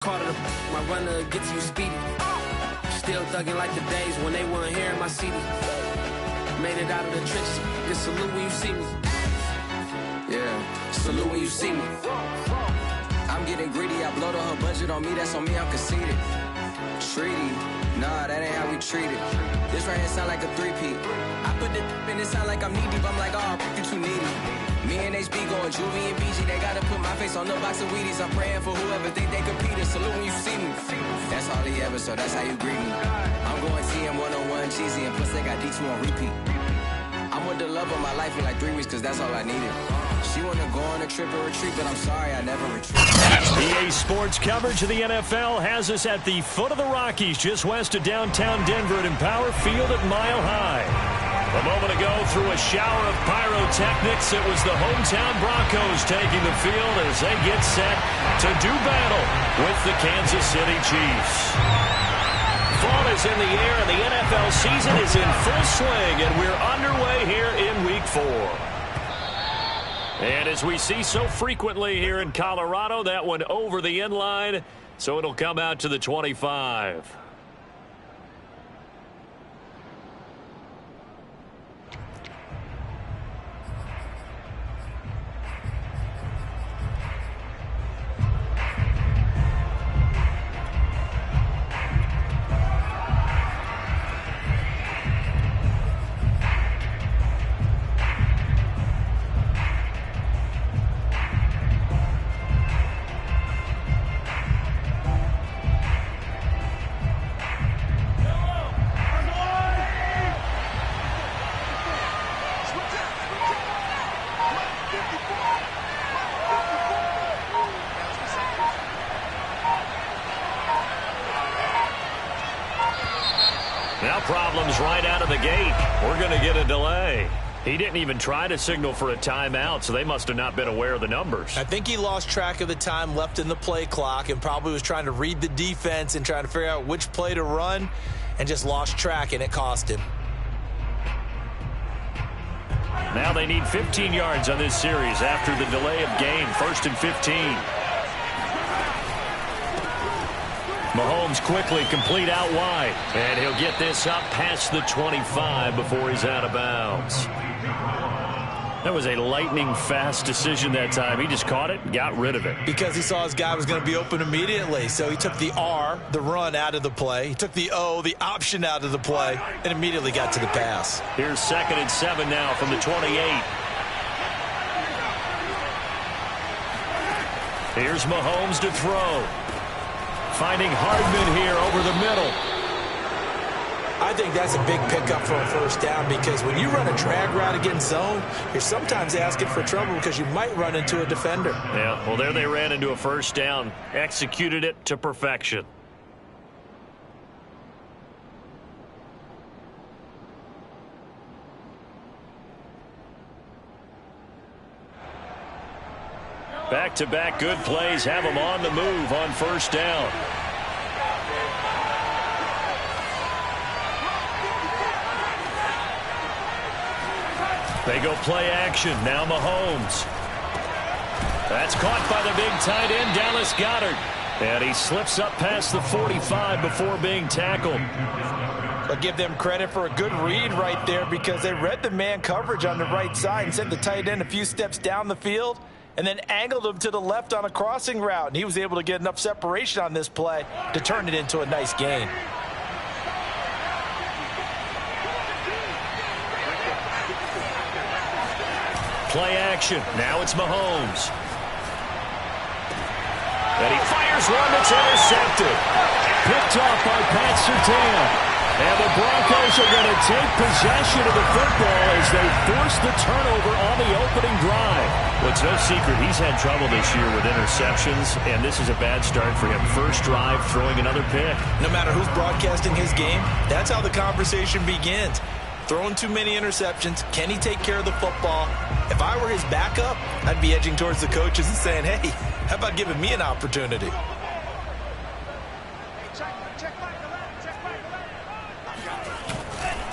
Caught it, my runner gets you speedy. Still thugging like the days when they weren't hearing my CD. Made it out of the trenches. Just salute when you see me. Yeah, salute when you see me. I'm getting greedy. I blowed her budget on me. That's on me. I'm conceited. Treaty. Nah, that ain't how we treat it. This right here sound like a three-peat. I put the in it sound like I'm knee deep. I'm like, oh, you too needy. Me and HB going Juvie and BG. They gotta put my face on the box of Wheaties. I'm praying for whoever think they compete. Salute when you see me. That's all he ever, so that's how you greet me. I'm going TM 101 cheesy, and plus they got D2 on repeat. I'm with the love of my life in like 3 weeks, cause that's all I needed. She wanna go on a trip and retreat, but I'm sorry, I never retreat. EA Sports coverage of the NFL has us at the foot of the Rockies, just west of downtown Denver at Empower Field at Mile High. A moment ago, through a shower of pyrotechnics, it was the hometown Broncos taking the field as they get set to do battle with the Kansas City Chiefs. Fall is in the air, and the NFL season is in full swing, and we're underway here in Week 4. And as we see so frequently here in Colorado, that one over the end line, so it'll come out to the 25. Now problems right out of the gate. We're going to get a delay. He didn't even try to signal for a timeout, so they must have not been aware of the numbers. I think he lost track of the time left in the play clock and probably was trying to read the defense and trying to figure out which play to run and just lost track, and it cost him. Now they need 15 yards on this series after the delay of game. 1st and 15. Mahomes quickly complete out wide, and he'll get this up past the 25 before he's out of bounds. That was a lightning-fast decision that time. He just caught it and got rid of it. Because he saw his guy was going to be open immediately, so he took the R, the run, out of the play. He took the O, the option, out of the play, and immediately got to the pass. Here's 2nd and 7 now from the 28. Here's Mahomes to throw. Finding Hardman here over the middle. I think that's a big pickup for a first down because when you run a drag route against zone, you're sometimes asking for trouble because you might run into a defender. Yeah, well, there they ran into a first down. Executed it to perfection. Back-to-back good plays have them on the move on first down. They go play action. Now Mahomes. That's caught by the big tight end, Dallas Goedert. And he slips up past the 45 before being tackled. But give them credit for a good read right there because they read the man coverage on the right side and sent the tight end a few steps down the field and then angled him to the left on a crossing route. And he was able to get enough separation on this play to turn it into a nice gain. Play action. Now it's Mahomes. And he fires one that's intercepted. Picked off by Pat Surtain. And the Broncos are going to take possession of the football as they force the turnover on the opening drive. Well, it's no secret he's had trouble this year with interceptions, and this is a bad start for him. First drive, throwing another pick. No matter who's broadcasting his game, that's how the conversation begins. Throwing too many interceptions. Can he take care of the football? If I were his backup, I'd be edging towards the coaches and saying, hey, how about giving me an opportunity?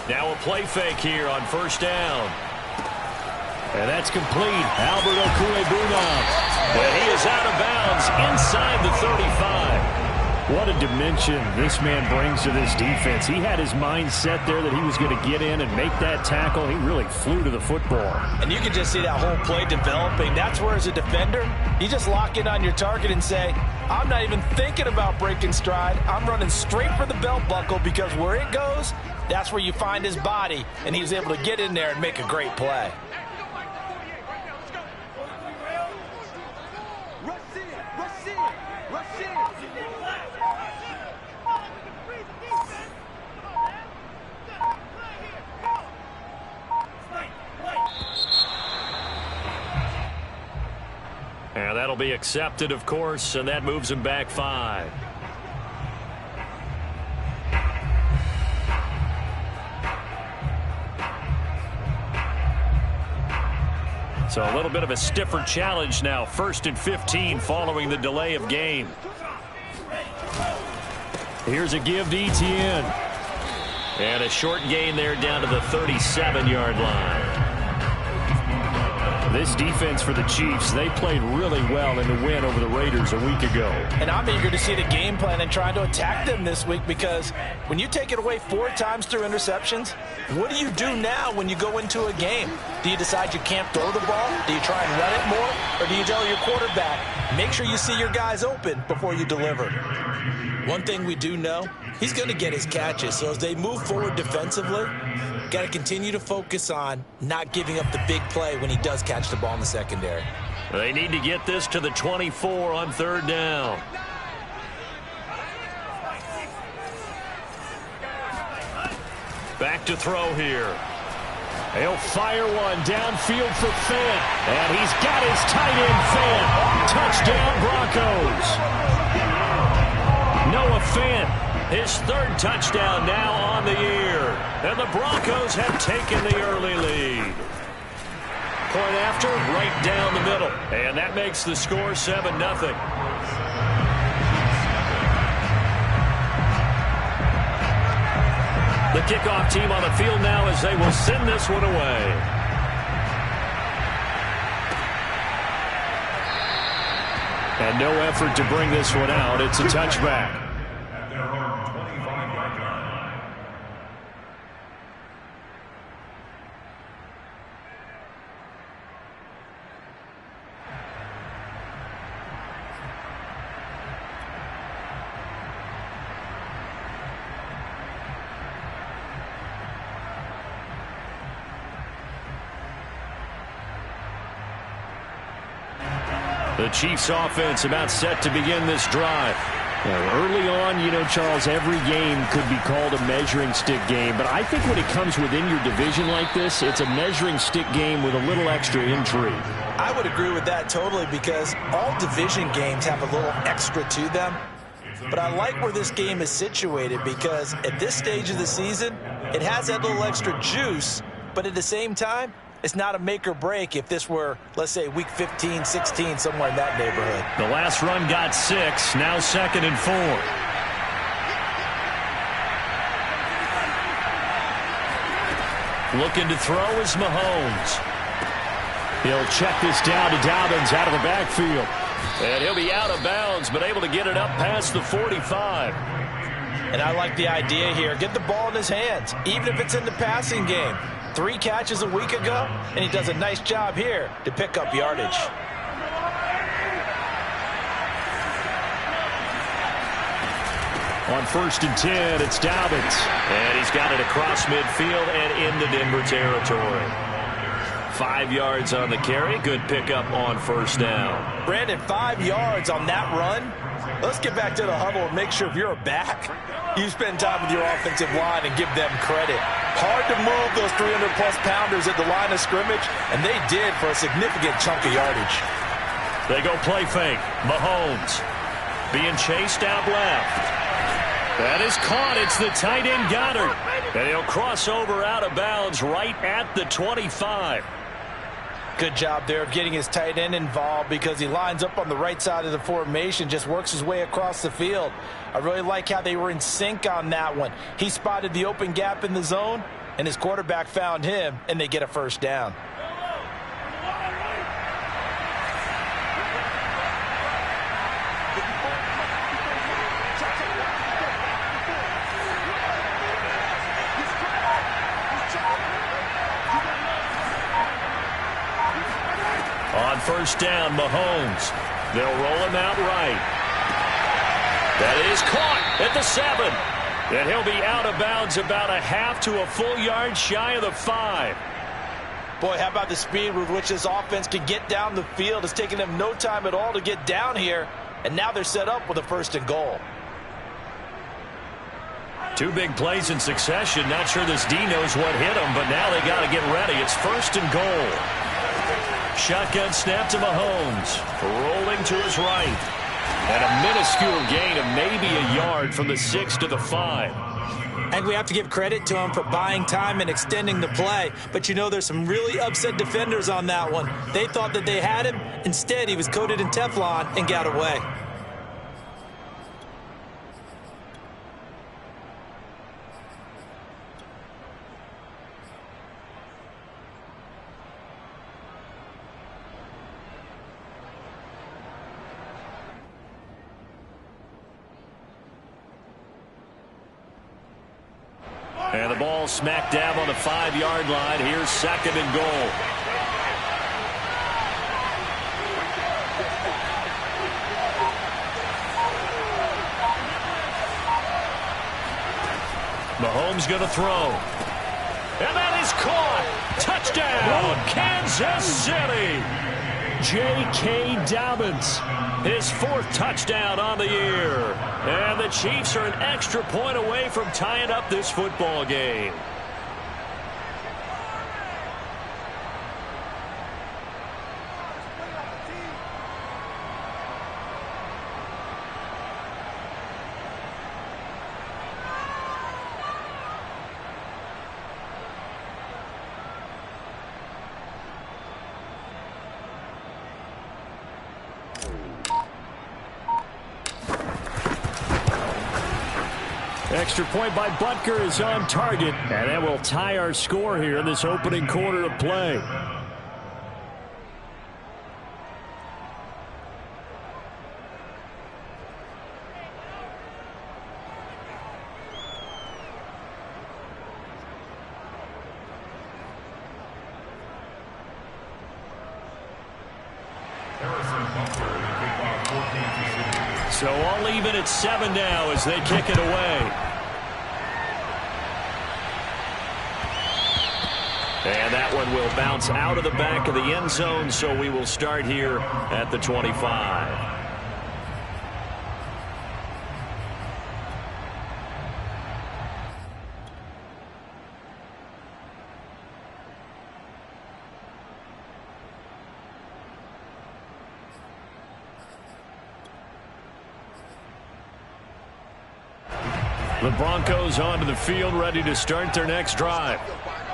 Now a play fake here on first down. And that's complete. Albert Okwuegbunam. And he is out of bounds inside the 35. What a dimension this man brings to this defense. He had his mind set there that he was going to get in and make that tackle. He really flew to the football. And you can just see that whole play developing. That's where, as a defender, you just lock in on your target and say, I'm not even thinking about breaking stride. I'm running straight for the belt buckle, because where it goes, that's where you find his body. And he was able to get in there and make a great play. And that'll be accepted, of course, and that moves him back 5. So a little bit of a stiffer challenge now. 1st and 15 following the delay of game. Here's a give to Etienne. And a short gain there down to the 37-yard line. This defense for the Chiefs, they played really well in the win over the Raiders a week ago. And I'm eager to see the game plan and trying to attack them this week, because when you take it away 4 times through interceptions, what do you do now when you go into a game? Do you decide you can't throw the ball? Do you try and run it more? Or do you tell your quarterback, make sure you see your guys open before you deliver? One thing we do know, he's going to get his catches. So as they move forward defensively, got to continue to focus on not giving up the big play when he does catch the ball in the secondary. They need to get this to the 24 on 3rd down. Back to throw here. He'll fire one downfield for Fant. And he's got his tight end, Fant. Touchdown, Broncos. Noah Fant, his 3rd touchdown now on the year. And the Broncos have taken the early lead. Point after, right down the middle. And that makes the score 7-0. The kickoff team on the field now as they will send this one away. And no effort to bring this one out. It's a touchback. The Chiefs offense about set to begin this drive. Early on, you know, Charles, every game could be called a measuring stick game. But I think when it comes within your division like this, it's a measuring stick game with a little extra intrigue. I would agree with that totally, because all division games have a little extra to them. But I like where this game is situated, because at this stage of the season, it has that little extra juice. But at the same time, it's not a make or break if this were, let's say, week 15, 16, somewhere in that neighborhood. The last run got 6, now 2nd and 4. Looking to throw is Mahomes. He'll check this down to Dobbins out of the backfield. And he'll be out of bounds, but able to get it up past the 45. And I like the idea here. Get the ball in his hands, even if it's in the passing game. 3 catches a week ago, and he does a nice job here to pick up yardage. On 1st and 10, it's Dobbins. And he's got it across midfield and into Denver territory. 5 yards on the carry. Good pickup on 1st down. Brandon, 5 yards on that run. Let's get back to the huddle and make sure if you're a back, you spend time with your offensive line and give them credit. Hard to move those 300-plus pounders at the line of scrimmage, and they did for a significant chunk of yardage. They go play fake. Mahomes being chased out left. That is caught. It's the tight end Goddard. And he'll cross over out of bounds right at the 25. Good job there of getting his tight end involved, because he lines up on the right side of the formation, just works his way across the field. I really like how they were in sync on that one. He spotted the open gap in the zone, and his quarterback found him, and they get a 1st down. first down. Mahomes. They'll roll him out right. That is caught at the 7. And he'll be out of bounds about a half to a full yard shy of the 5. Boy, how about the speed with which this offense can get down the field? It's taken them no time at all to get down here, and now they're set up with a 1st and goal. 2 big plays in succession. Not sure this D knows what hit him, but now they got to get ready. It's 1st and goal. Shotgun snap to Mahomes. Rolling to his right. And a minuscule gain of maybe a yard from the 6 to the 5. And we have to give credit to him for buying time and extending the play. But, you know, there's some really upset defenders on that one. They thought that they had him. Instead, he was coated in Teflon and got away. And the ball smack dab on the 5-yard line. Here's 2nd and goal. Mahomes going to throw. And that is caught. Touchdown, Kansas City. J.K. Dobbins, his 4th touchdown on the year. And the Chiefs are an extra point away from tying up this football game. Extra point by Butker is on target, and that will tie our score here in this opening quarter of play. So all even at 7 now as they kick it away. And that one will bounce out of the back of the end zone, so we will start here at the 25. The Broncos onto the field, ready to start their next drive.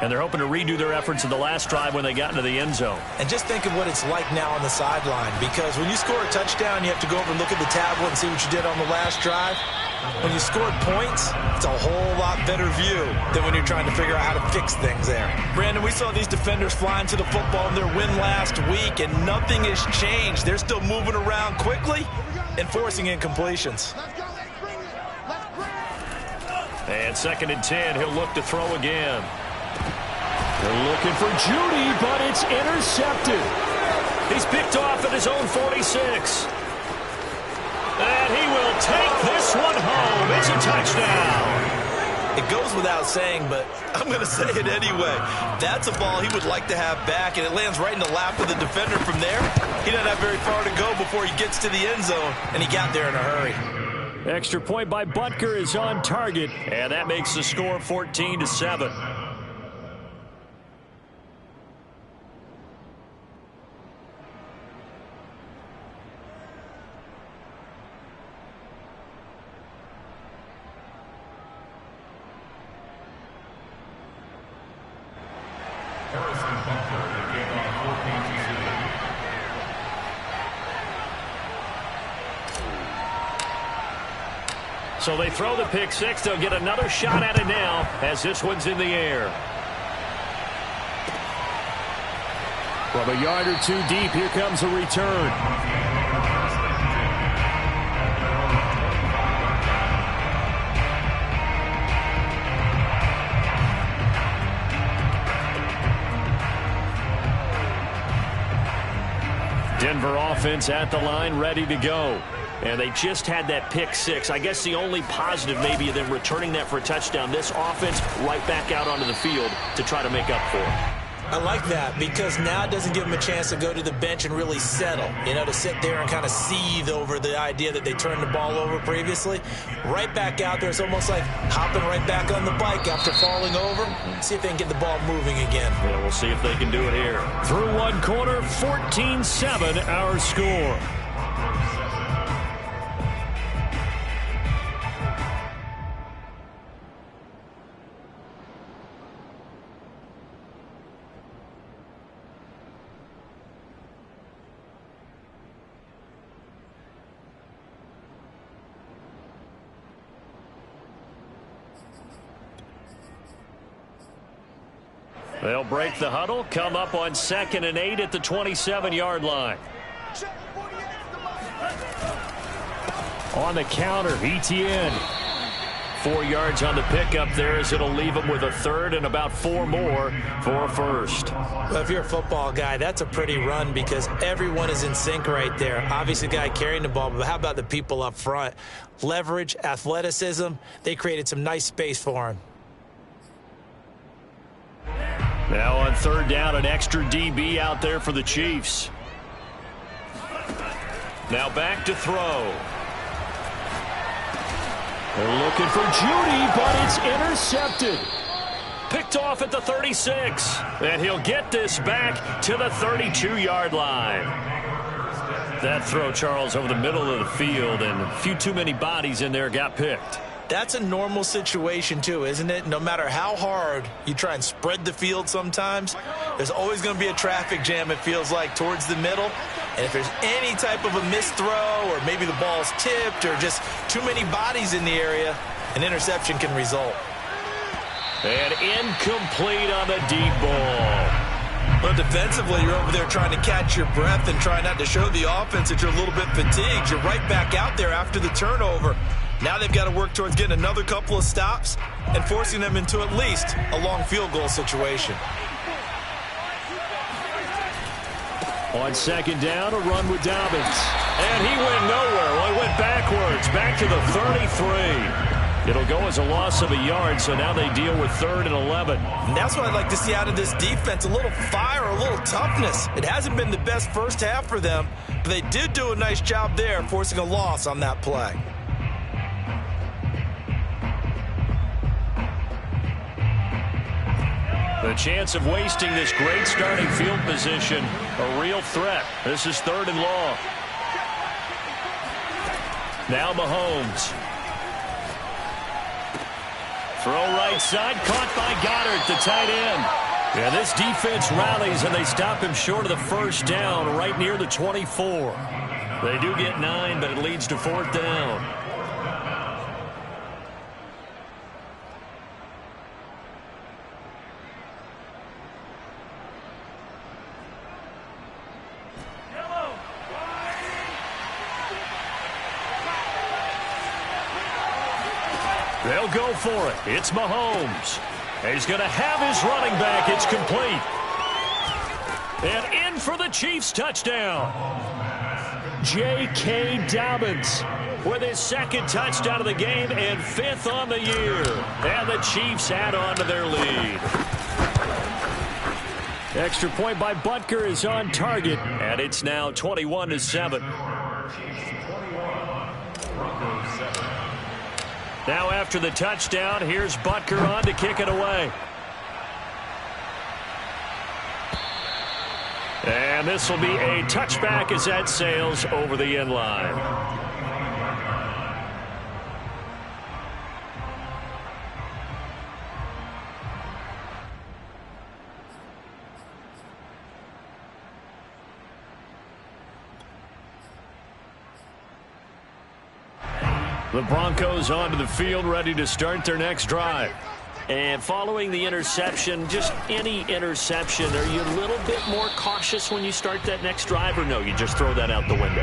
And they're hoping to redo their efforts in the last drive when they got into the end zone. And just think of what it's like now on the sideline, because when you score a touchdown, you have to go over and look at the tablet and see what you did on the last drive. When you scored points, it's a whole lot better view than when you're trying to figure out how to fix things there. Brandon, we saw these defenders flying to the football in their win last week, and nothing has changed. They're still moving around quickly and forcing incompletions. And 2nd and 10, he'll look to throw again. They're looking for Judy, but it's intercepted. He's picked off at his own 46. And he will take this one home. It's a touchdown. It goes without saying, but I'm going to say it anyway. That's a ball he would like to have back, and it lands right in the lap of the defender from there. He doesn't have very far to go before he gets to the end zone, and he got there in a hurry. Extra point by Butker is on target, and that makes the score 14-7. So they throw the pick six. They'll get another shot at it now as this one's in the air. From a yard or two deep, here comes a return. defense at the line, ready to go. And they just had that pick six. I guess the only positive maybe of them returning that for a touchdown. This offense right back out onto the field to try to make up for it. I like that because now it doesn't give them a chance to go to the bench and really settle, to sit there and kind of seethe over the idea that they turned the ball over previously. Right back out there, it's almost like hopping right back on the bike after falling over. See if they can get the ball moving again. Yeah, we'll see if they can do it here. Through one quarter, 14-7 our score. They'll break the huddle, come up on 2nd and 8 at the 27-yard line. On the counter, ETN. 4 yards on the pickup there as it'll leave them with a third and about 4 more for a first. Well, if you're a football guy, that's a pretty run because everyone is in sync right there. Obviously, the guy carrying the ball, but how about the people up front? Leverage, athleticism, they created some nice space for him. Now on 3rd down, an extra DB out there for the Chiefs. Now back to throw. They're looking for Judy, but it's intercepted. Picked off at the 36. And he'll get this back to the 32-yard line. That throw, Charles, over the middle of the field, and a few too many bodies in there got picked. That's a normal situation, too, isn't it? No matter how hard you try and spread the field sometimes, there's always going to be a traffic jam, it feels like, towards the middle. And if there's any type of a missed throw or maybe the ball's tipped or just too many bodies in the area, an interception can result. And incomplete on the deep ball. Well, defensively, you're over there trying to catch your breath and try not to show the offense that you're a little bit fatigued. You're right back out there after the turnover. Now they've got to work towards getting another couple of stops and forcing them into at least a long field goal situation. On 2nd down, a run with Dobbins. And he went nowhere. Well, he went backwards, back to the 33. It'll go as a loss of a yard, so now they deal with 3rd and 11. And that's what I'd like to see out of this defense, a little fire, a little toughness. It hasn't been the best first half for them, but they did do a nice job there, forcing a loss on that play. The chance of wasting this great starting field position, a real threat. This is 3rd and long. Now Mahomes. Throw right side, caught by Goddard, the tight end. Yeah, this defense rallies, and they stop him short of the first down right near the 24. They do get 9, but it leads to 4th down. They'll go for it. It's Mahomes. He's going to have his running back. It's complete. And in for the Chiefs touchdown. J.K. Dobbins with his 2nd touchdown of the game and 5th on the year. And the Chiefs add on to their lead. Extra point by Butker is on target, and it's now 21-7. Now after the touchdown, here's Butker on to kick it away. And this will be a touchback as that sails over the end line. The Broncos onto the field, ready to start their next drive. And following the interception, just any interception, are you a little bit more cautious when you start that next drive, or no, you just throw that out the window?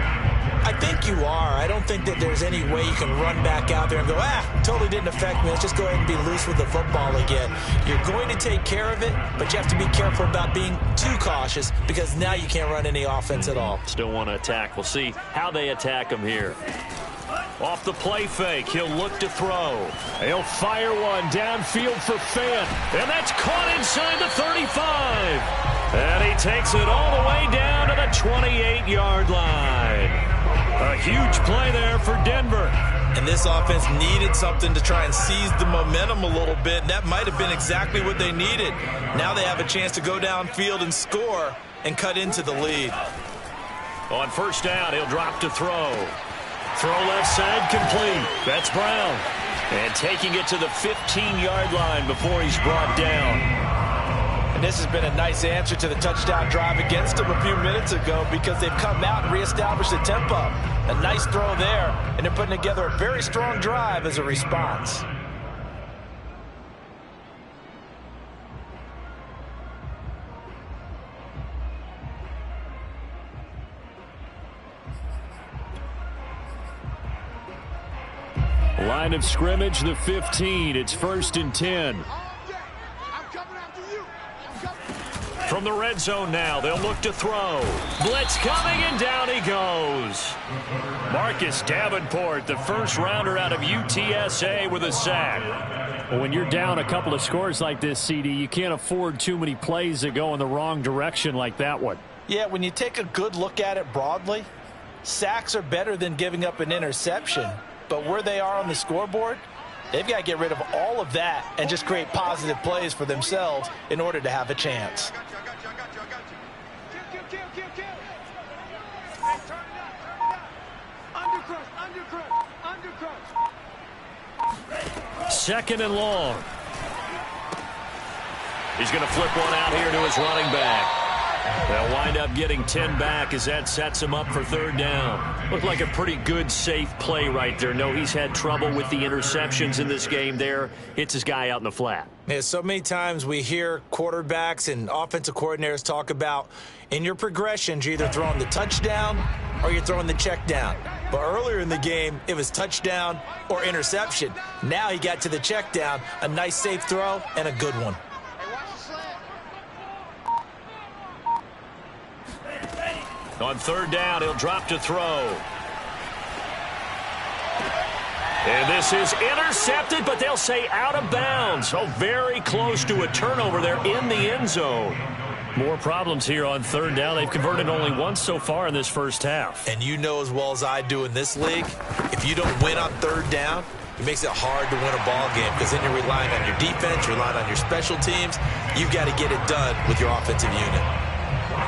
I think you are. I don't think that there's any way you can run back out there and go, totally didn't affect me. Let's just go ahead and be loose with the football again. You're going to take care of it, but you have to be careful about being too cautious because now you can't run any offense at all. Still want to attack. We'll see how they attack him here. Off the play fake, he'll look to throw. He'll fire one downfield for Fant, and that's caught inside the 35. And he takes it all the way down to the 28-yard line. A huge play there for Denver. And this offense needed something to try and seize the momentum a little bit. And that might have been exactly what they needed. Now they have a chance to go downfield and score and cut into the lead. On first down, he'll drop to throw. Throw left side complete. That's Brown. And taking it to the 15-yard line before he's brought down. And this has been a nice answer to the touchdown drive against them a few minutes ago because they've come out and reestablished the tempo. A nice throw there, and they're putting together a very strong drive as a response. Line of scrimmage, the 15. It's 1st and 10. From the red zone now, they'll look to throw. Blitz coming, and down he goes. Marcus Davenport, the first rounder out of UTSA with a sack. Well, when you're down a couple of scores like this, CD, you can't afford too many plays that go in the wrong direction like that one. Yeah, when you take a good look at it broadly, sacks are better than giving up an interception. But where they are on the scoreboard, they've got to get rid of all of that and just create positive plays for themselves in order to have a chance. Second and long. He's going to flip one out here to his running back. They'll wind up getting 10 back as that sets him up for 3rd down. Looked like a pretty good, safe play right there. No, he's had trouble with the interceptions in this game there. Hits his guy out in the flat. Yeah, so many times we hear quarterbacks and offensive coordinators talk about in your progressions, you're either throwing the touchdown or you're throwing the check down. But earlier in the game, it was touchdown or interception. Now he got to the check down, a nice safe throw, and a good one. On 3rd down, he'll drop to throw. And this is intercepted, but they'll say out of bounds. Oh, very close to a turnover there in the end zone. More problems here on 3rd down. They've converted only once so far in this first half. And you know as well as I do in this league, if you don't win on 3rd down, it makes it hard to win a ball game because then you're relying on your defense, you're relying on your special teams. You've got to get it done with your offensive unit.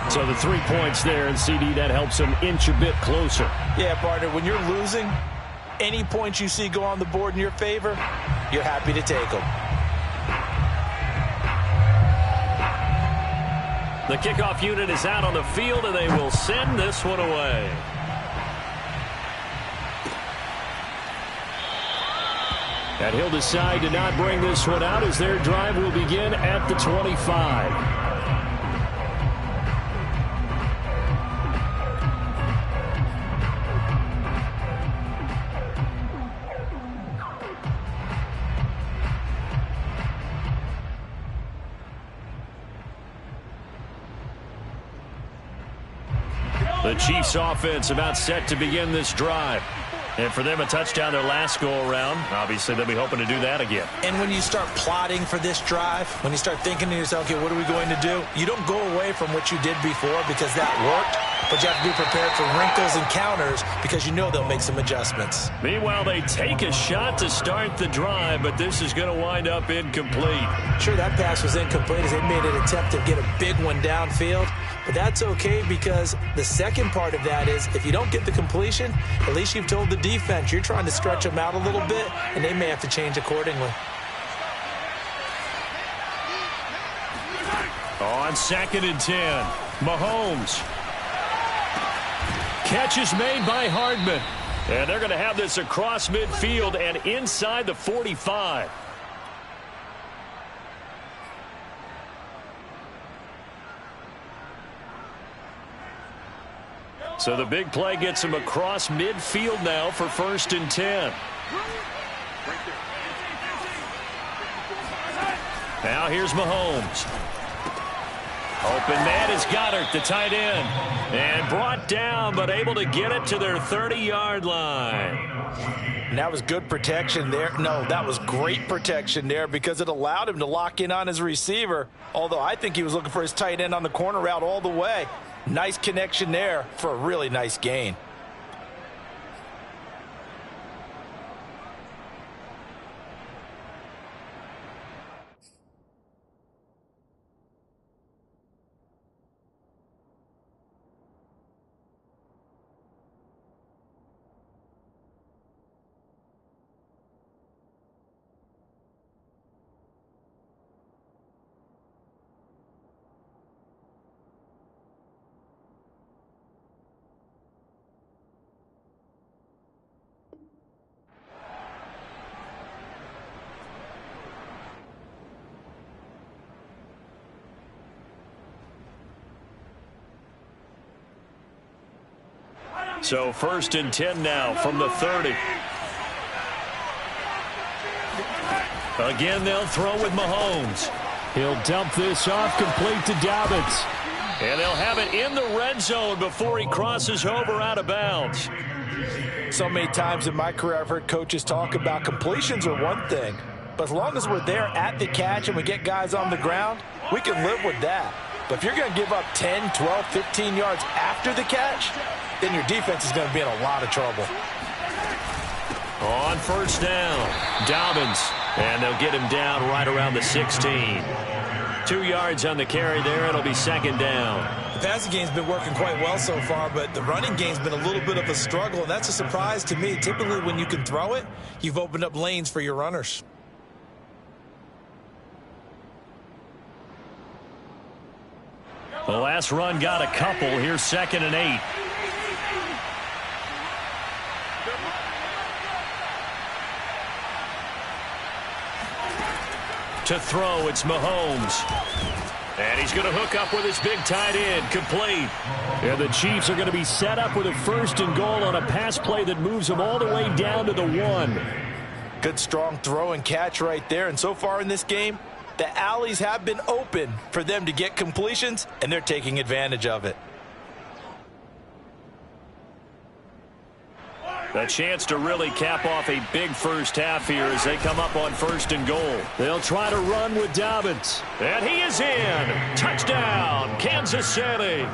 So the 3 points there, and CD, that helps them inch a bit closer. Yeah, partner, when you're losing, any points you see go on the board in your favor, you're happy to take them. The kickoff unit is out on the field, and they will send this one away. And he'll decide to not bring this one out as their drive will begin at the 25. The Chiefs offense about set to begin this drive. And for them, a touchdown their last go-around. Obviously, they'll be hoping to do that again. And when you start plotting for this drive, when you start thinking to yourself, okay, what are we going to do? You don't go away from what you did before because that worked, but you have to be prepared for wrinkles and counters because you know they'll make some adjustments. Meanwhile, they take a shot to start the drive, but this is going to wind up incomplete. Sure, that pass was incomplete as they made an attempt to get a big one downfield. But that's okay because the second part of that is if you don't get the completion, at least you've told the defense you're trying to stretch them out a little bit, and they may have to change accordingly. On 2nd and 10, Mahomes. Catch is made by Hardman. And they're going to have this across midfield and inside the 45. So the big play gets him across midfield now for 1st and 10. Now here's Mahomes. Open man is Goddard, the tight end. And brought down, but able to get it to their 30-yard line. And that was good protection there. No, that was great protection there because it allowed him to lock in on his receiver. Although I think he was looking for his tight end on the corner route all the way. Nice connection there for a really nice gain. So 1st and 10 now from the 30. Again, they'll throw with Mahomes. He'll dump this off, complete to Dobbins. And they'll have it in the red zone before he crosses over out of bounds. So many times in my career I've heard coaches talk about completions are one thing, but as long as we're there at the catch and we get guys on the ground, we can live with that. But if you're going to give up 10, 12, 15 yards after the catch, then your defense is going to be in a lot of trouble. On 1st down, Dobbins. And they'll get him down right around the 16. 2 yards on the carry there. It'll be 2nd down. The passing game's been working quite well so far, but the running game's been a little bit of a struggle, and that's a surprise to me. Typically, when you can throw it, you've opened up lanes for your runners. The last run got a couple. Here's 2nd and 8. To throw, it's Mahomes. And he's going to hook up with his big tight end, complete. And the Chiefs are going to be set up with a 1st and goal on a pass play that moves them all the way down to the 1. Good strong throw and catch right there. And so far in this game, the alleys have been open for them to get completions, and they're taking advantage of it. A chance to really cap off a big first half here as they come up on 1st and goal. They'll try to run with Dobbins. And he is in. Touchdown, Kansas City.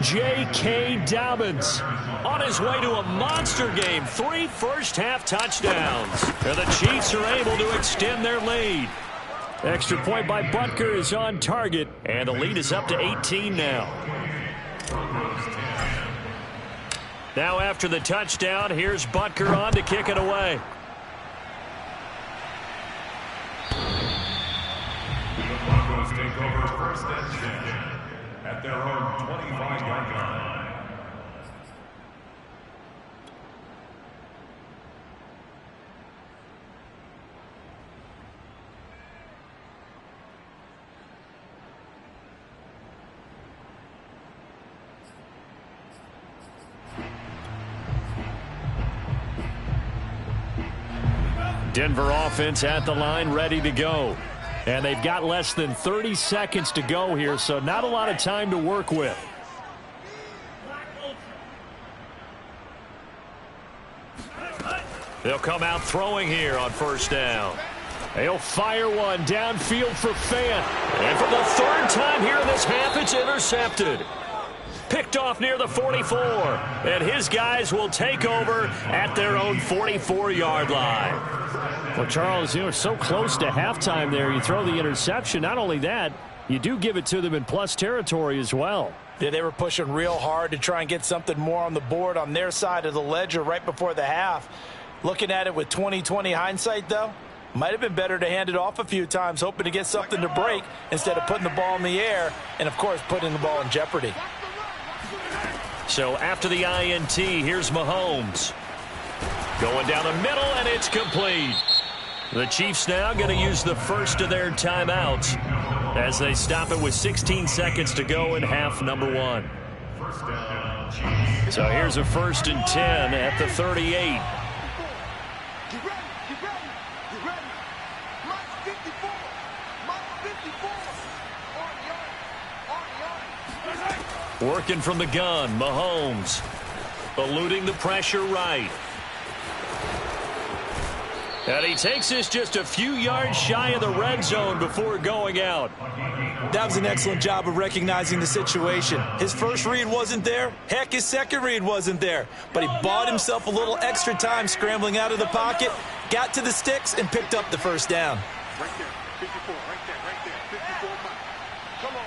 J.K. Dobbins on his way to a monster game. 3 first-half touchdowns. And the Chiefs are able to extend their lead. Extra point by Butker is on target. And the lead is up to 18 now. Now after the touchdown, here's Butker on to kick it away. The Broncos take over 1st and 10 at their own 25-yard line. Denver offense at the line, ready to go. And they've got less than 30 seconds to go here, so not a lot of time to work with. They'll come out throwing here on 1st down. They'll fire one downfield for Fant. And for the 3rd time here in this half, it's intercepted. Picked off near the 44. And his guys will take over at their own 44-yard line. Well, Charles, you know, so close to halftime there. You throw the interception. Not only that, you do give it to them in plus territory as well. Yeah, they were pushing real hard to try and get something more on the board on their side of the ledger right before the half. Looking at it with 20/20 hindsight, though, might have been better to hand it off a few times, hoping to get something to break instead of putting the ball in the air and, of course, putting the ball in jeopardy. So after the INT, here's Mahomes. Going down the middle, and it's complete. The Chiefs now going to use the first of their timeouts as they stop it with 16 seconds to go in half number 1. 1st down. So here's a 1st and 10 at the 38. Working from the gun, Mahomes. Eluding the pressure right. And he takes this just a few yards shy of the red zone before going out. That was an excellent job of recognizing the situation. His first read wasn't there. Heck, his second read wasn't there. But he bought himself a little extra time scrambling out of the pocket, got to the sticks, and picked up the first down. Right there, 54, right there, 54 miles. Come on.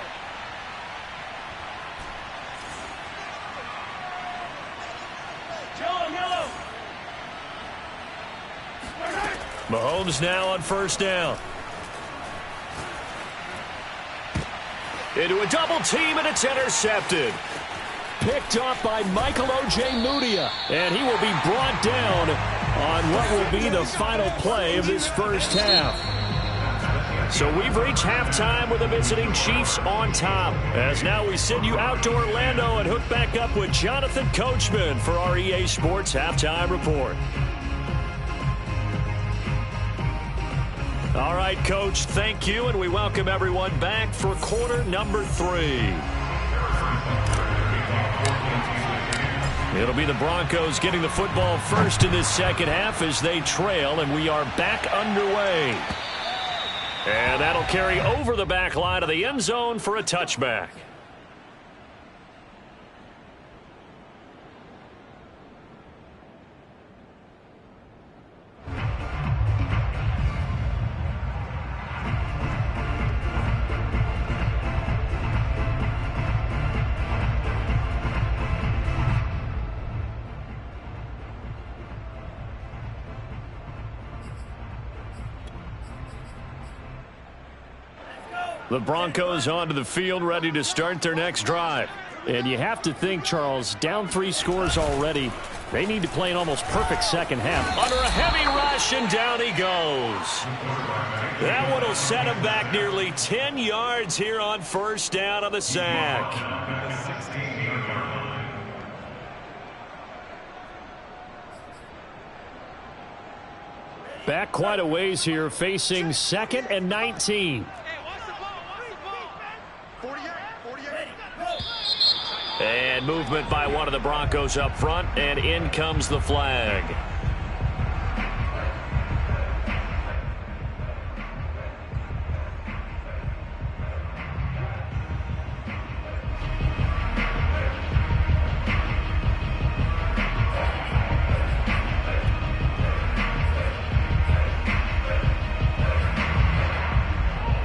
Mahomes now on 1st down. Into a double team, and it's intercepted. Picked off by Michael O.J. Mudia. And he will be brought down on what will be the final play of this first half. So we've reached halftime with the visiting Chiefs on top. As now we send you out to Orlando and hook back up with Jonathan Coachman for our EA Sports Halftime Report. All right, Coach, thank you, and we welcome everyone back for quarter number 3. It'll be the Broncos getting the football first in this second half as they trail, and we are back underway. And that'll carry over the back line of the end zone for a touchback. The Broncos onto the field, ready to start their next drive. And you have to think, Charles, down 3 scores already. They need to play an almost perfect second half. Under a heavy rush, and down he goes. That one will set him back nearly 10 yards here on 1st down on the sack. Back quite a ways here, facing 2nd and 19. And movement by one of the Broncos up front, and in comes the flag.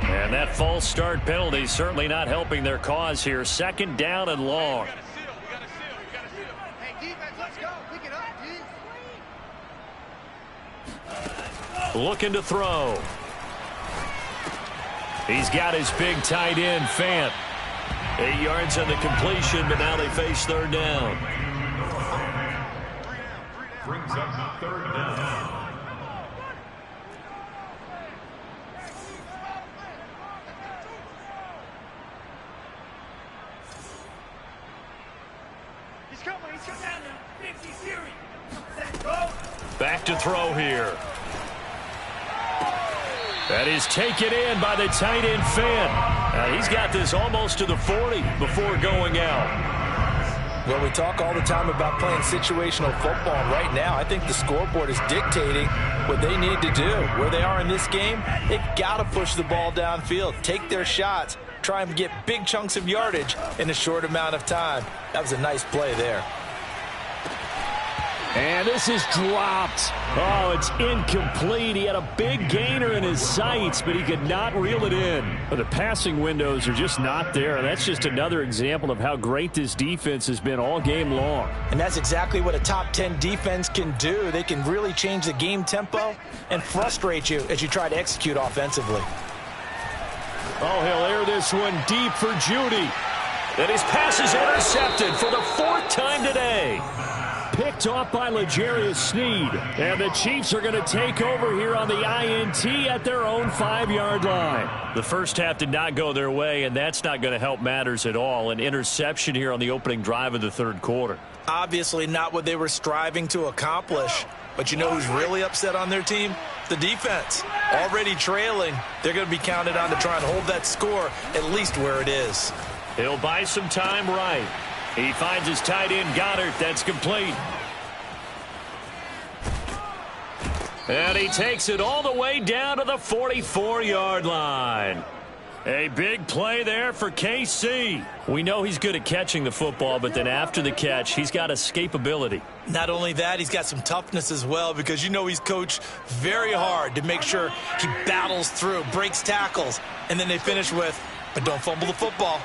And that false start penalty certainly not helping their cause here. 2nd down and long. Looking to throw. He's got his big tight end, Fant. 8 yards on the completion, but now they face 3rd down. Brings up 3rd down. Back to throw here. That is taken in by the tight end, Fant. He's got this almost to the 40 before going out. Well, we talk all the time about playing situational football. And right now, I think the scoreboard is dictating what they need to do. Where they are in this game, they've got to push the ball downfield, take their shots, try and get big chunks of yardage in a short amount of time. That was a nice play there. And this is dropped. Oh, it's incomplete. He had a big gainer in his sights, but he could not reel it in. But the passing windows are just not there. That's just another example of how great this defense has been all game long. And that's exactly what a top 10 defense can do. They can really change the game tempo and frustrate you as you try to execute offensively. Oh, he'll air this one deep for Judy. And his pass is intercepted for the 4th time today. picked off by L'Jarius Sneed. And the Chiefs are going to take over here on the INT at their own 5-yard line. The first half did not go their way, and that's not going to help matters at all. An interception here on the opening drive of the third quarter. Obviously not what they were striving to accomplish. But you know who's really upset on their team? The defense. Already trailing. They're going to be counted on to try and hold that score at least where it is. He'll buy some time right. He finds his tight end, Goddard. That's complete. And he takes it all the way down to the 44-yard line. A big play there for KC. We know he's good at catching the football, but then after the catch, he's got escapability. Not only that, he's got some toughness as well, because you know he's coached very hard to make sure he battles through, breaks tackles, and then they finish with, but don't fumble the football.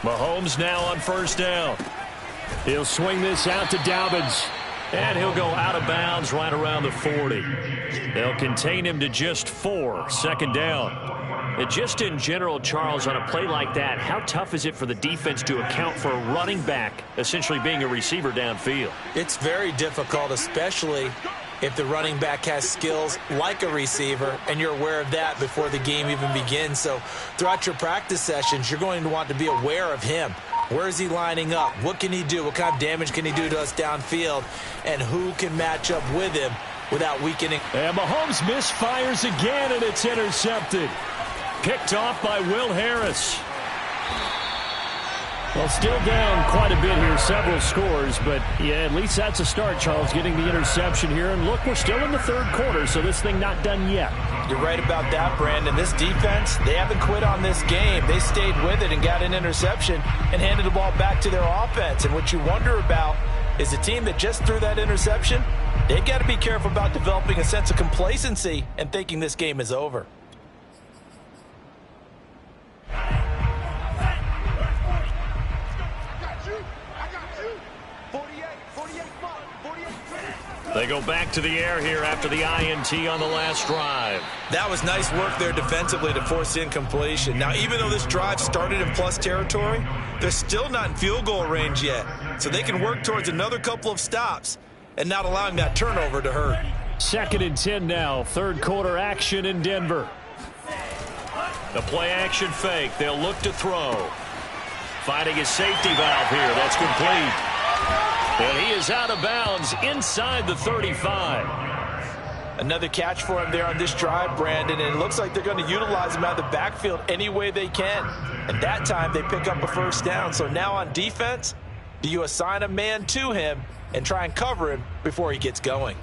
Mahomes now on first down. He'll swing this out to Dobbins. And he'll go out of bounds right around the 40. They'll contain him to just 4, second down. And just in general, Charles, on a play like that, how tough is it for the defense to account for a running back essentially being a receiver downfield? It's very difficult, especially if the running back has skills like a receiver, and you're aware of that before the game even begins. So throughout your practice sessions, you're going to want to be aware of him. Where is he lining up? What can he do? What kind of damage can he do to us downfield? And who can match up with him without weakening? And Mahomes misfires again, and it's intercepted. Picked off by Will Harris. Well, still down quite a bit here, several scores, but yeah, at least that's a start, Charles, getting the interception here. And look, we're still in the third quarter, so this thing not done yet. You're right about that, Brandon. This defense, they haven't quit on this game. They stayed with it and got an interception and handed the ball back to their offense. And what you wonder about is the team that just threw that interception, they've got to be careful about developing a sense of complacency and thinking this game is over. They go back to the air here after the INT on the last drive. That was nice work there defensively to force incompletion. Now, even though this drive started in plus territory, they're still not in field goal range yet. So they can work towards another couple of stops and not allowing that turnover to hurt. 2nd and 10 now. Third quarter action in Denver. The play action fake. They'll look to throw. Finding his safety valve here. That's complete. And he is out of bounds inside the 35. Another catch for him there on this drive, Brandon, and it looks like they're going to utilize him out of the backfield any way they can. And that time they pick up a first down. So now on defense, do you assign a man to him and try and cover him before he gets going?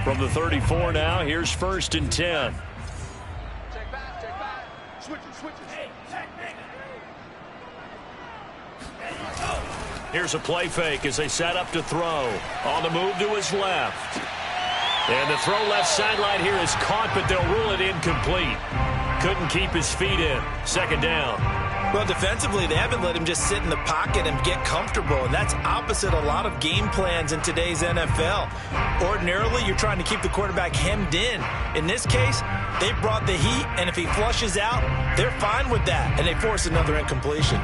From the 34 now, here's 1st and 10. Check back. Switch it. Here's a play fake as they set up to throw. On the move to his left. And the throw left sideline here is caught, but they'll rule it incomplete. Couldn't keep his feet in. 2nd down. Well, defensively, they haven't let him just sit in the pocket and get comfortable, and that's opposite a lot of game plans in today's NFL. Ordinarily, you're trying to keep the quarterback hemmed in. In this case, they brought the heat, and if he flushes out, they're fine with that, and they force another incompletion.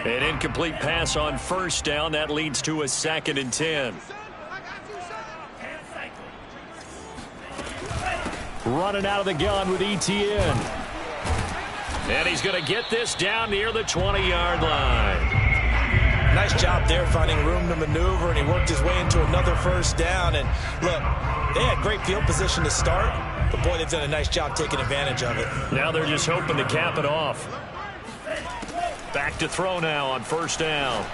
An incomplete pass on 1st down. That leads to a 2nd and 10. Running out of the gun with ETN. And he's going to get this down near the 20-yard line. Nice job there finding room to maneuver, and he worked his way into another first down. And look, they had great field position to start, but boy, they've done a nice job taking advantage of it. Now they're just hoping to cap it off. Back to throw now on 1st down.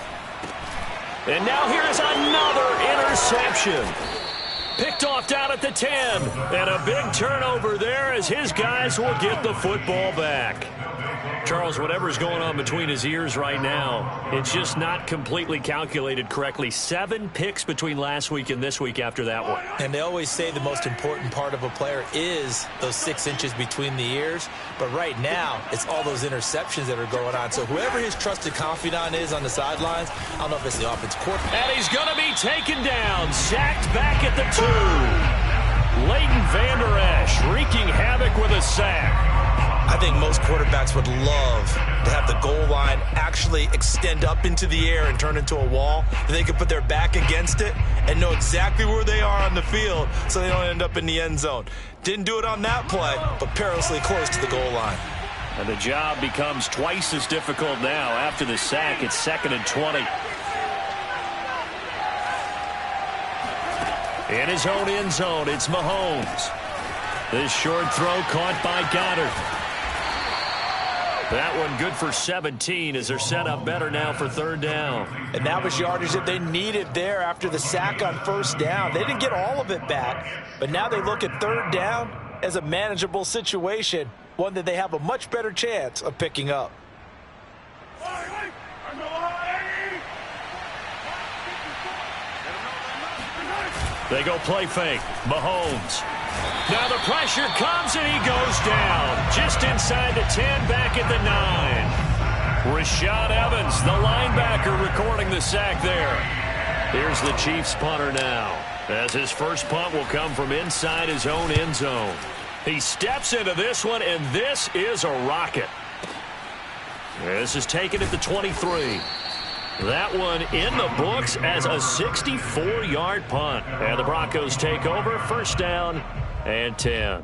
And now here's another interception. Picked off down at the 10. And a big turnover there as his guys will get the football back. Charles, whatever's going on between his ears right now, it's just not completely calculated correctly. 7 picks between last week and this week after that one. And they always say the most important part of a player is those 6 inches between the ears. But right now, it's all those interceptions that are going on. So whoever his trusted confidant is on the sidelines, I don't know if it's the offense coordinator. And he's going to be taken down, sacked back at the 2. Leighton Vander Esch wreaking havoc with a sack. I think most quarterbacks would love to have the goal line actually extend up into the air and turn into a wall. And they can put their back against it and know exactly where they are on the field so they don't end up in the end zone. Didn't do it on that play, but perilously close to the goal line. And the job becomes twice as difficult now. After the sack, it's 2nd and 20. In his own end zone, it's Mahomes. This short throw caught by Goddard. That one good for 17 as they're set up better now for 3rd down. And that was yardage that they needed there after the sack on 1st down. They didn't get all of it back, but now they look at 3rd down as a manageable situation, one that they have a much better chance of picking up. They go play fake. Mahomes. Now the pressure comes and he goes down. Just inside the 10, back at the 9. Rashad Evans, the linebacker, recording the sack there. Here's the Chiefs punter now, as his first punt will come from inside his own end zone. He steps into this one, and this is a rocket. This is taken at the 23. That one in the books as a 64-yard punt. And the Broncos take over, 1st down and 10.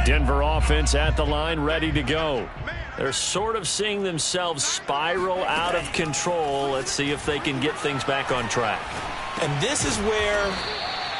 Denver offense at the line, ready to go. They're sort of seeing themselves spiral out of control. Let's see if they can get things back on track. And this is where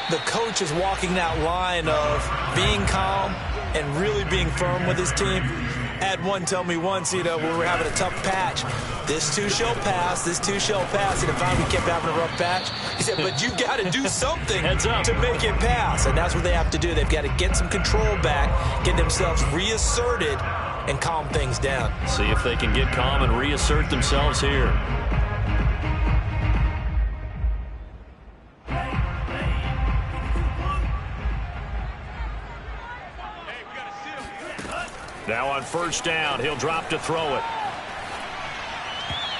the coach is walking that line of being calm and really being firm with his team. I had one tell me once, when we were having a tough patch, this too shall pass, this too shall pass. And if we kept having a rough patch, he said, but you got to do something to make it pass. And that's what they have to do. They've got to get some control back, get themselves reasserted, and calm things down. See if they can get calm and reassert themselves here. Now on 1st down, he'll drop to throw it.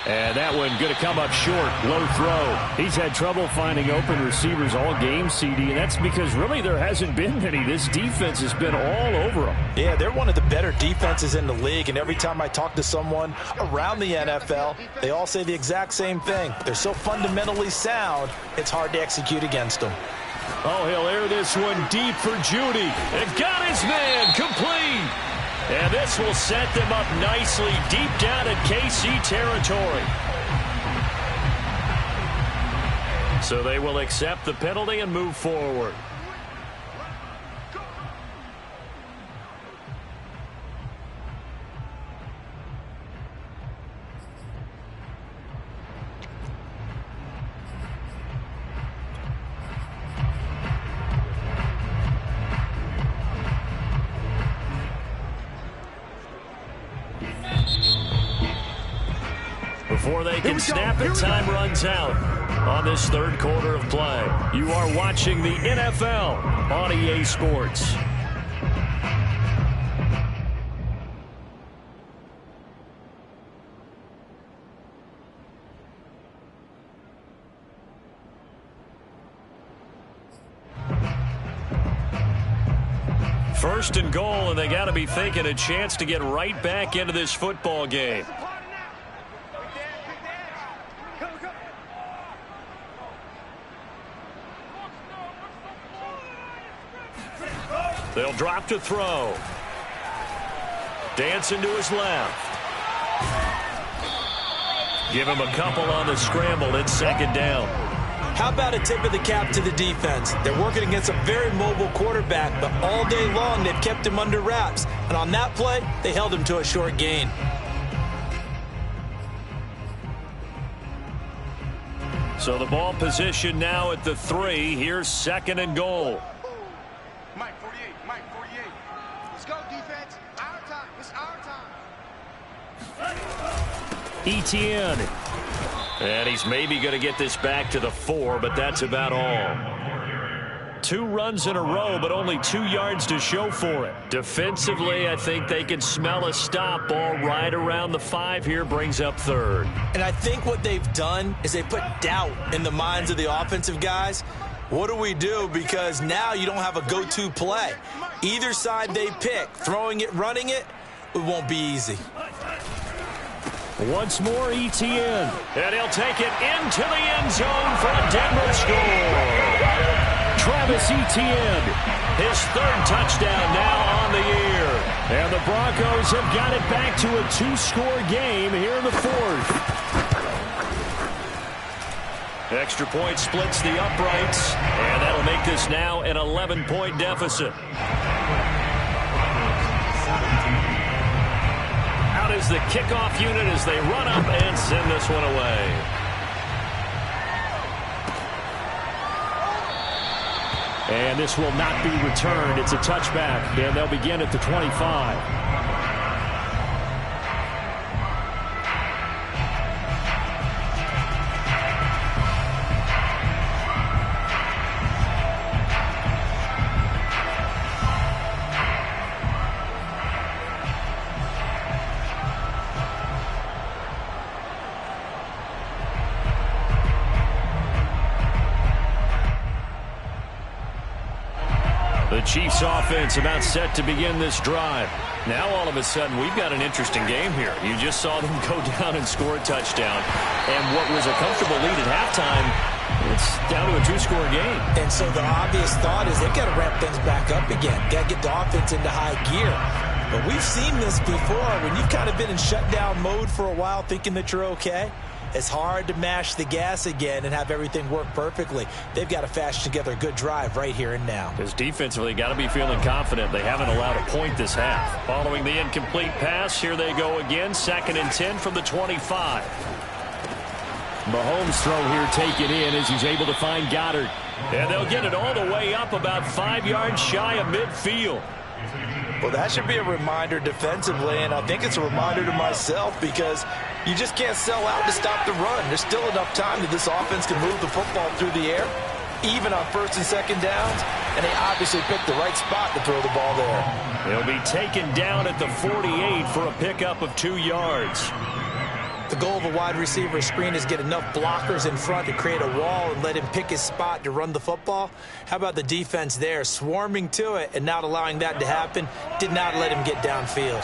And that one going to come up short. Low throw. He's had trouble finding open receivers all game, CD, and that's because really there hasn't been any. This defense has been all over them. Yeah, they're one of the better defenses in the league, and every time I talk to someone around the NFL, they all say the exact same thing. They're so fundamentally sound, it's hard to execute against them. Oh, he'll air this one deep for Judy. And got his man complete. And this will set them up nicely deep down at KC territory. So they will accept the penalty and move forward. Before they can snap it, time runs out on this 3rd quarter of play. You are watching the NFL on EA Sports. First and goal, and they got to be thinking a chance to get right back into this football game. They'll drop to throw. Dancing to his left. Give him a couple on the scramble. It's 2nd down. How about a tip of the cap to the defense? They're working against a very mobile quarterback, but all day long they've kept him under wraps. And on that play, they held him to a short gain. So the ball position now at the 3. Here's 2nd and goal. Mike 48, Mike 48. Let's go, defense. Our time. It's our time. Etienne. And he's maybe going to get this back to the 4, but that's about all. 2 runs in a row, but only 2 yards to show for it. Defensively, I think they can smell a stop. Ball right around the 5 here, brings up 3rd. And I think what they've done is they put doubt in the minds of the offensive guys. What do we do? Because now you don't have a go-to play. Either side they pick, throwing it, running it, it won't be easy. Once more, Etienne. And he'll take it into the end zone for a Denver score. Travis Etienne, his 3rd touchdown now on the year. And the Broncos have got it back to a 2-score game here in the 4th. Extra point splits the uprights, and that'll make this now an 11-point deficit. Out is the kickoff unit as they run up and send this one away. And this will not be returned. It's a touchback, and they'll begin at the 25. The Chiefs offense about set to begin this drive. Now all of a sudden we've got an interesting game here. You just saw them go down and score a touchdown. And what was a comfortable lead at halftime, it's down to a 2-score game. And so the obvious thought is they've got to ramp things back up again. Got to get the offense into high gear. But we've seen this before. When you've kind of been in shutdown mode for a while thinking that you're okay, it's hard to mash the gas again and have everything work perfectly. They've got to fashion together a good drive right here and now. Because defensively, got to be feeling confident. They haven't allowed a point this half. Following the incomplete pass, here they go again. 2nd and 10 from the 25. Mahomes' throw here taken in as he's able to find Goddard. And they'll get it all the way up about 5 yards shy of midfield. Well, that should be a reminder defensively, and I think it's a reminder to myself because you just can't sell out to stop the run. There's still enough time that this offense can move the football through the air, even on 1st and 2nd downs, and they obviously picked the right spot to throw the ball there. He'll be taken down at the 48 for a pickup of 2 yards. The goal of a wide receiver screen is get enough blockers in front to create a wall and let him pick his spot to run the football. How about the defense there, swarming to it and not allowing that to happen? Did not let him get downfield.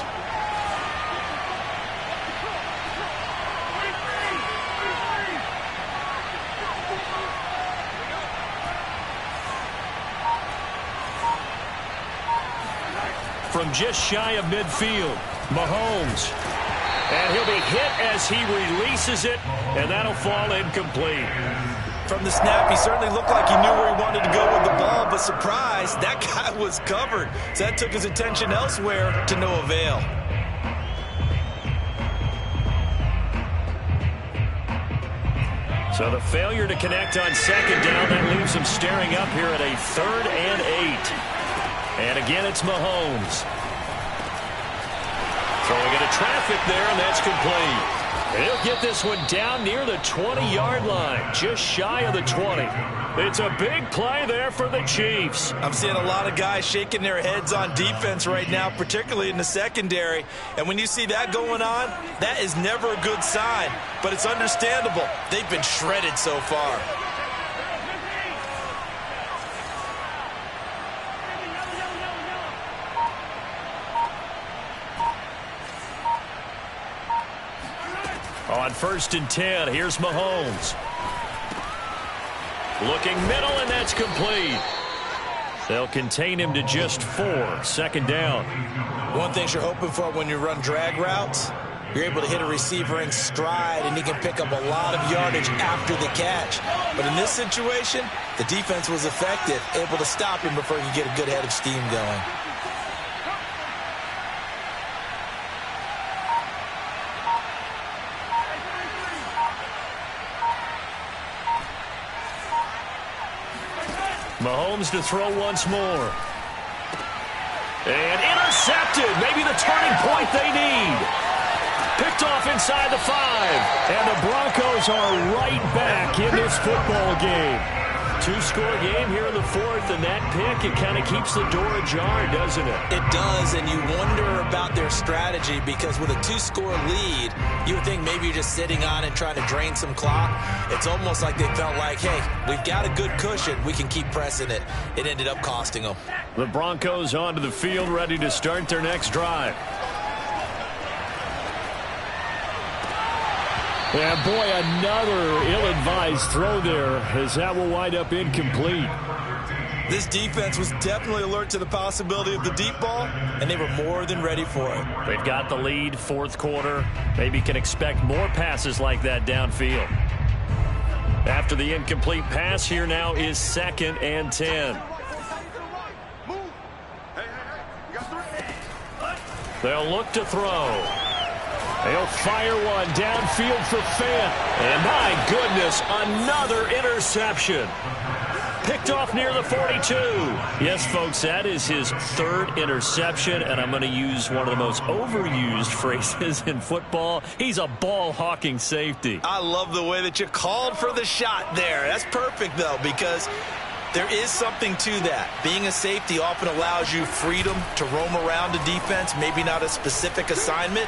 From just shy of midfield, Mahomes. And he'll be hit as he releases it, and that'll fall incomplete. From the snap, he certainly looked like he knew where he wanted to go with the ball, but surprise, that guy was covered. So that took his attention elsewhere to no avail. So the failure to connect on 2nd down, that leaves him staring up here at a 3rd and 8. And again, it's Mahomes. So we get a traffic there, and that's complete. And he'll get this one down near the 20-yard line, just shy of the 20. It's a big play there for the Chiefs. I'm seeing a lot of guys shaking their heads on defense right now, particularly in the secondary. And when you see that going on, that is never a good sign. But it's understandable. They've been shredded so far. On 1st and 10, here's Mahomes. Looking middle, and that's complete. They'll contain him to just 4. 2nd down. One thing you're hoping for when you run drag routes, you're able to hit a receiver in stride, and he can pick up a lot of yardage after the catch. But in this situation, the defense was effective, able to stop him before he could get a good head of steam going. Mahomes to throw once more. And intercepted. Maybe the turning point they need. Picked off inside the 5. And the Broncos are right back in this football game. Two-score game here in the 4th, and that pick, it kind of keeps the door ajar, doesn't it? It does, and you wonder about their strategy because with a 2-score lead, you would think maybe you're just sitting on and trying to drain some clock. It's almost like they felt like, hey, we've got a good cushion. We can keep pressing it. It ended up costing them. The Broncos onto the field, ready to start their next drive. And boy, another ill-advised throw there, as that will wind up incomplete. This defense was definitely alert to the possibility of the deep ball, and they were more than ready for it. They've got the lead, 4th quarter. Maybe can expect more passes like that downfield. After the incomplete pass, here now is 2nd and 10. They'll look to throw. They'll fire one downfield for Fant. And my goodness, another interception. Picked off near the 42. Yes, folks, that is his 3rd interception, and I'm going to use one of the most overused phrases in football. He's a ball-hawking safety. I love the way that you called for the shot there. That's perfect, though, because there is something to that. Being a safety often allows you freedom to roam around a defense, maybe not a specific assignment.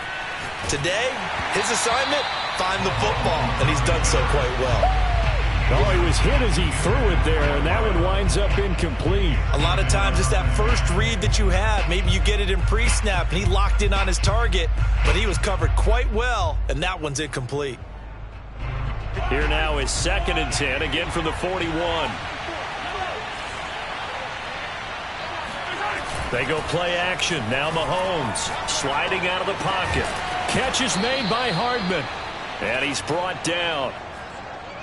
Today, his assignment, find the football, and he's done so quite well. Oh, he was hit as he threw it there, and that one winds up incomplete. A lot of times, it's that first read that you have. Maybe you get it in pre-snap, and he locked in on his target, but he was covered quite well, and that one's incomplete. Here now is 2nd and 10, again from the 41. They go play action. Now Mahomes sliding out of the pocket. Catch is made by Hardman, and he's brought down.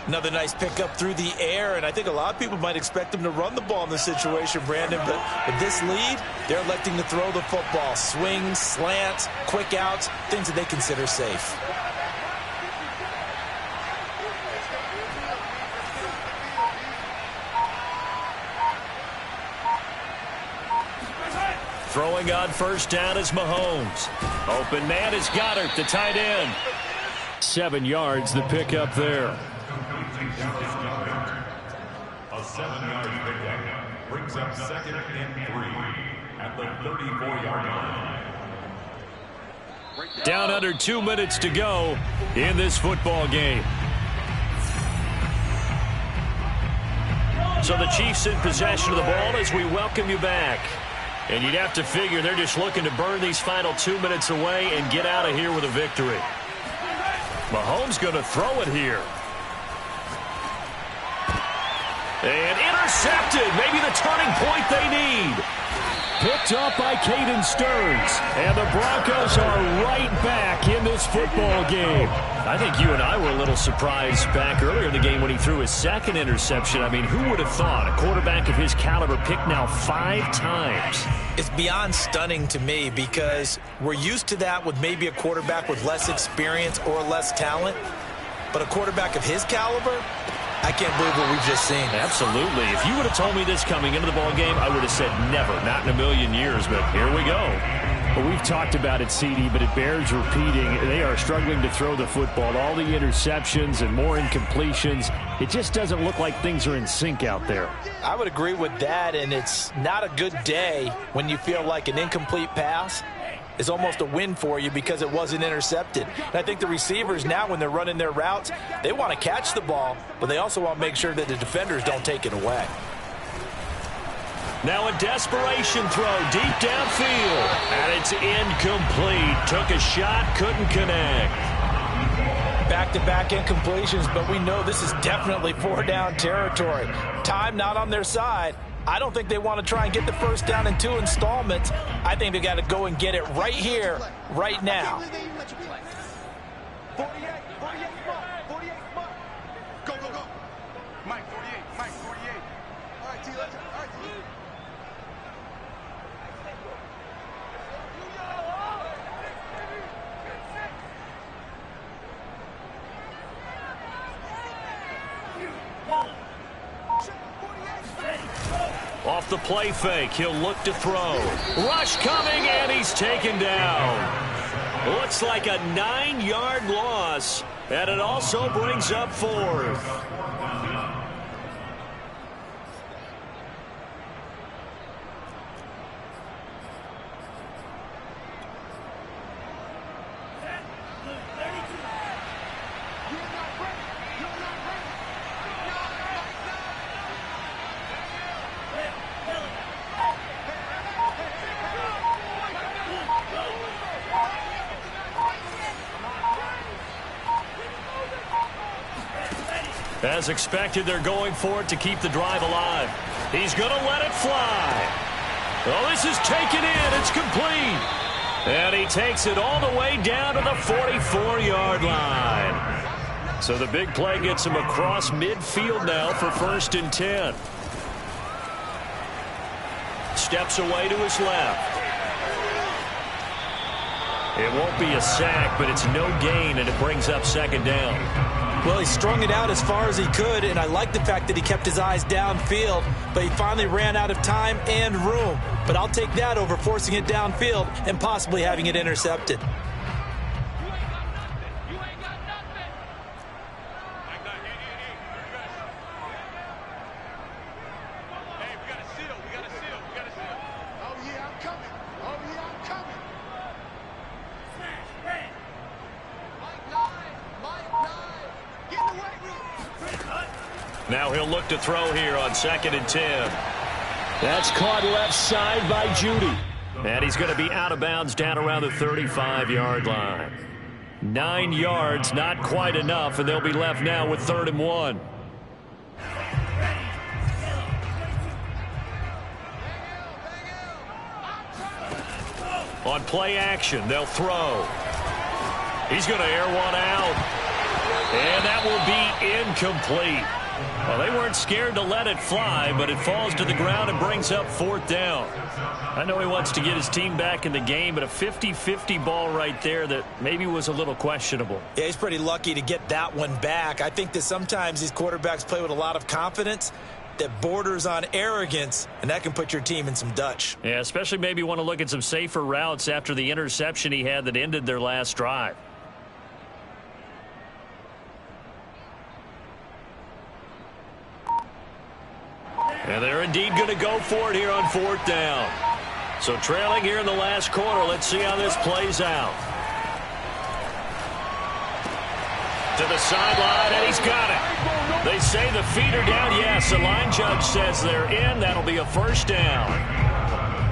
Another nice pickup through the air, and I think a lot of people might expect him to run the ball in this situation, Brandon, but with this lead, they're electing to throw the football. Swings, slants, quick outs, things that they consider safe. Throwing on 1st down is Mahomes. Open man is Goddard, the tight end. 7 yards, the pickup there. A 7-yard pickup brings up 2nd and 3 at the 34-yard line. Down under 2 minutes to go in this football game. So the Chiefs in possession of the ball as we welcome you back. And you'd have to figure they're just looking to burn these final 2 minutes away and get out of here with a victory. Mahomes going to throw it here. And intercepted. Maybe the turning point they need. Picked up by Caden Stearns. And the Broncos are right back in this football game. I think you and I were a little surprised back earlier in the game when he threw his 2nd interception. I mean, who would have thought a quarterback of his caliber picked now 5 times? It's beyond stunning to me because we're used to that with maybe a quarterback with less experience or less talent. But a quarterback of his caliber, I can't believe what we've just seen. Absolutely. If you would have told me this coming into the ball game, I would have said never, not in a million years, but here we go. Well, we've talked about it, CD, but it bears repeating. They are struggling to throw the football. All the interceptions and more incompletions. It just doesn't look like things are in sync out there. I would agree with that, and it's not a good day when you feel like an incomplete pass is almost a win for you because it wasn't intercepted. And I think the receivers now, when they're running their routes, they want to catch the ball, but they also want to make sure that the defenders don't take it away. Now a desperation throw deep downfield, and it's incomplete. Took a shot, couldn't connect. Back-to-back incompletions, but we know this is definitely 4-down territory. Time not on their side. I don't think they want to try and get the 1st down in 2 installments. I think they got to go and get it right here, right now. 48, Mark. Go, go, go. Mike, 48, Mike, 48. All right, T, let's, all right, T. Off the play fake, he'll look to throw. Rush coming, and he's taken down. Looks like a 9-yard loss, and it also brings up 4th. As expected, they're going for it to keep the drive alive. He's going to let it fly. Oh, this is taken in. It's complete. And he takes it all the way down to the 44-yard line. So the big play gets him across midfield now for 1st and 10. Steps away to his left. It won't be a sack, but it's no gain, and it brings up 2nd down. Well, he strung it out as far as he could, and I like the fact that he kept his eyes downfield, but he finally ran out of time and room. But I'll take that over forcing it downfield and possibly having it intercepted. Now he'll look to throw here on 2nd and 10. That's caught left side by Judy. And he's going to be out of bounds down around the 35-yard line. 9 yards, not quite enough, and they'll be left now with 3rd and 1. On play action, they'll throw. He's going to air one out. And that will be incomplete. Well, they weren't scared to let it fly, but it falls to the ground and brings up 4th down. I know he wants to get his team back in the game, but a 50-50 ball right there that maybe was a little questionable. Yeah, he's pretty lucky to get that one back. I think that sometimes these quarterbacks play with a lot of confidence that borders on arrogance, and that can put your team in some Dutch. Yeah, especially maybe want to look at some safer routes after the interception he had that ended their last drive. And they're indeed going to go for it here on 4th down. So trailing here in the last quarter. Let's see how this plays out. To the sideline, and he's got it. They say the feet are down. Yes, the line judge says they're in. That'll be a 1st down.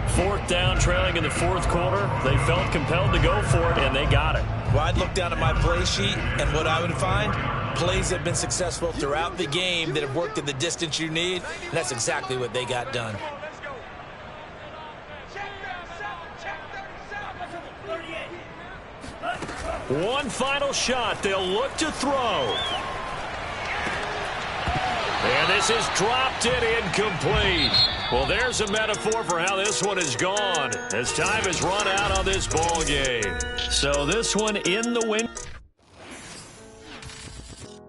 4th down, trailing in the 4th quarter. They felt compelled to go for it, and they got it. Well, I'd look down at my play sheet, and what I would find, plays have been successful throughout the game that have worked at the distance you need, and that's exactly what they got done. One final shot. They'll look to throw. And this is dropped it incomplete. Well, there's a metaphor for how this one is gone as time has run out on this ball game. So this one in the win.